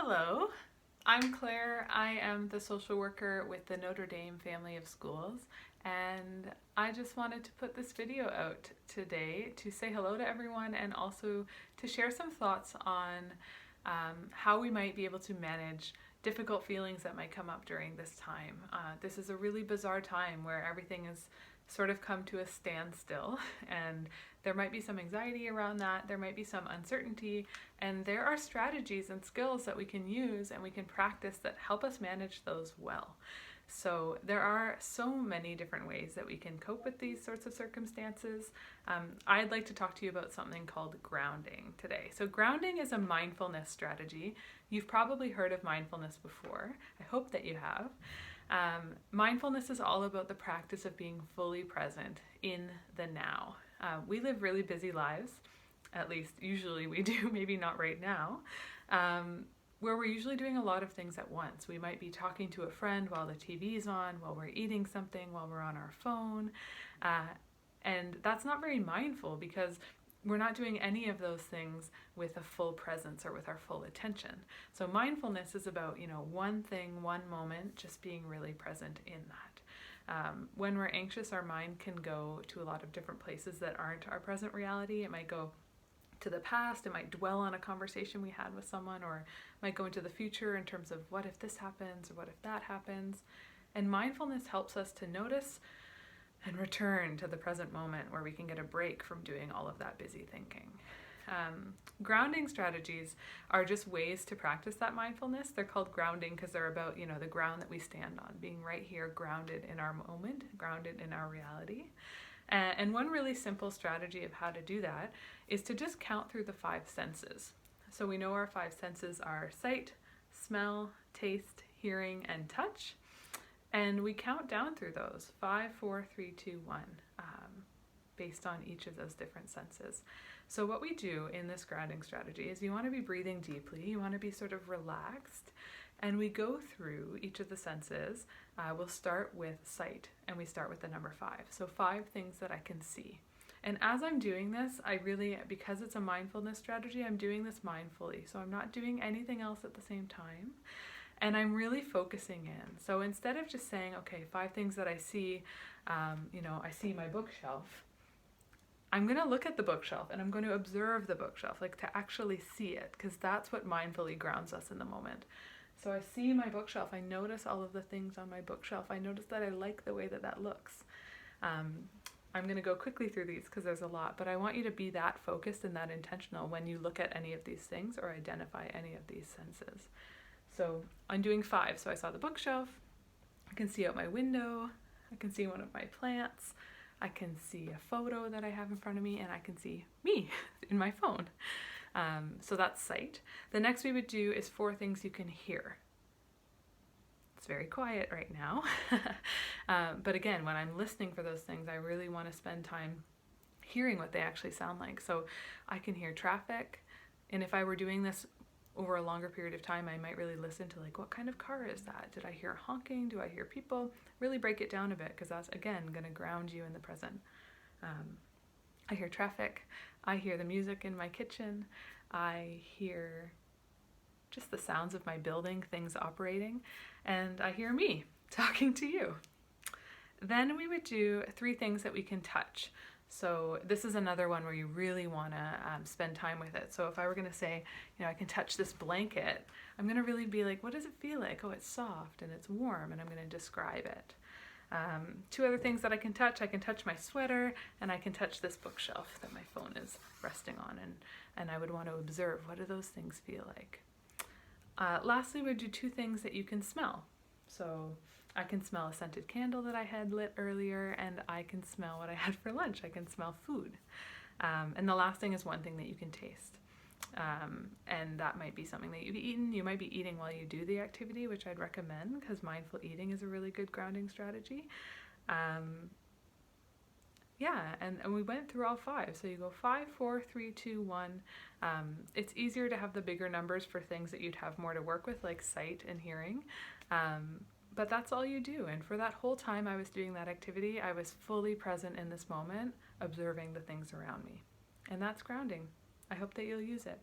Hello, I'm Claire. I am the social worker with the Notre Dame family of schools, and I just wanted to put this video out today to say hello to everyone and also to share some thoughts on how we might be able to manage difficult feelings that might come up during this time. This is a really bizarre time where everything has sort of come to a standstill, and there might be some anxiety around that, there might be some uncertainty, and there are strategies and skills that we can use and we can practice that help us manage those well. So there are so many different ways that we can cope with these sorts of circumstances. I'd like to talk to you about something called grounding today. So grounding is a mindfulness strategy. You've probably heard of mindfulness before. I hope that you have. Mindfulness is all about the practice of being fully present in the now. We live really busy lives, at least usually we do, maybe not right now, where we're usually doing a lot of things at once. We might be talking to a friend while the TV's on, while we're eating something, while we're on our phone, and that's not very mindful because we're not doing any of those things with a full presence or with our full attention. So mindfulness is about, one thing, one moment, just being really present in that. When we're anxious, our mind can go to a lot of different places that aren't our present reality. It might go to the past, it might dwell on a conversation we had with someone, or it might go into the future in terms of what if this happens or what if that happens. And mindfulness helps us to notice and return to the present moment where we can get a break from doing all of that busy thinking. Grounding strategies are just ways to practice that mindfulness. They're called grounding because they're about, the ground that we stand on, being right here, grounded in our moment, grounded in our reality. And one really simple strategy of how to do that is to just count through the five senses. So we know our five senses are sight, smell, taste, hearing, and touch. And we count down through those, 5, 4, 3, 2, 1, based on each of those different senses. So what we do in this grounding strategy is you want to be breathing deeply, you want to be sort of relaxed, and we go through each of the senses. We'll start with sight, and we start with the number 5. So 5 things that I can see. And as I'm doing this, because it's a mindfulness strategy, I'm doing this mindfully. So I'm not doing anything else at the same time. And I'm really focusing in. So instead of just saying, okay, 5 things that I see, I see my bookshelf, I'm going to look at the bookshelf and I'm going to observe the bookshelf, like to actually see it, because that's what mindfully grounds us in the moment. So I see my bookshelf, I notice all of the things on my bookshelf, I notice that I like the way that that looks. I'm going to go quickly through these because there's a lot, but I want you to be that focused and that intentional when you look at any of these things or identify any of these senses. So I'm doing 5. So I saw the bookshelf, I can see out my window, I can see one of my plants, I can see a photo that I have in front of me, and I can see me in my phone. So that's sight. The next we would do is 4 things you can hear. It's very quiet right now. But again, when I'm listening for those things, I really want to spend time hearing what they actually sound like. So I can hear traffic, and if I were doing this over a longer period of time, I might really listen to what kind of car is that? Did I hear honking? Do I hear people? Really break it down a bit, because that's, again, going to ground you in the present. I hear traffic. I hear the music in my kitchen. I hear just the sounds of my building, things operating. And I hear me talking to you. Then we would do 3 things that we can touch. So this is another one where you really want to spend time with it. So if I were going to say, I can touch this blanket, I'm going to really be like, what does it feel like? Oh, it's soft and it's warm, and I'm going to describe it. 2 other things that I can touch my sweater, and I can touch this bookshelf that my phone is resting on, and I would want to observe, what do those things feel like? Lastly, we'd do 2 things that you can smell. So I can smell a scented candle that I had lit earlier, and I can smell what I had for lunch. I can smell food. And the last thing is 1 thing that you can taste. And that might be something that you've eaten. You might be eating while you do the activity, which I'd recommend, because mindful eating is a really good grounding strategy. And we went through all 5. So you go 5, 4, 3, 2, 1. It's easier to have the bigger numbers for things that you'd have more to work with, like sight and hearing. But that's all you do. And for that whole time I was doing that activity, I was fully present in this moment, observing the things around me. And that's grounding. I hope that you'll use it.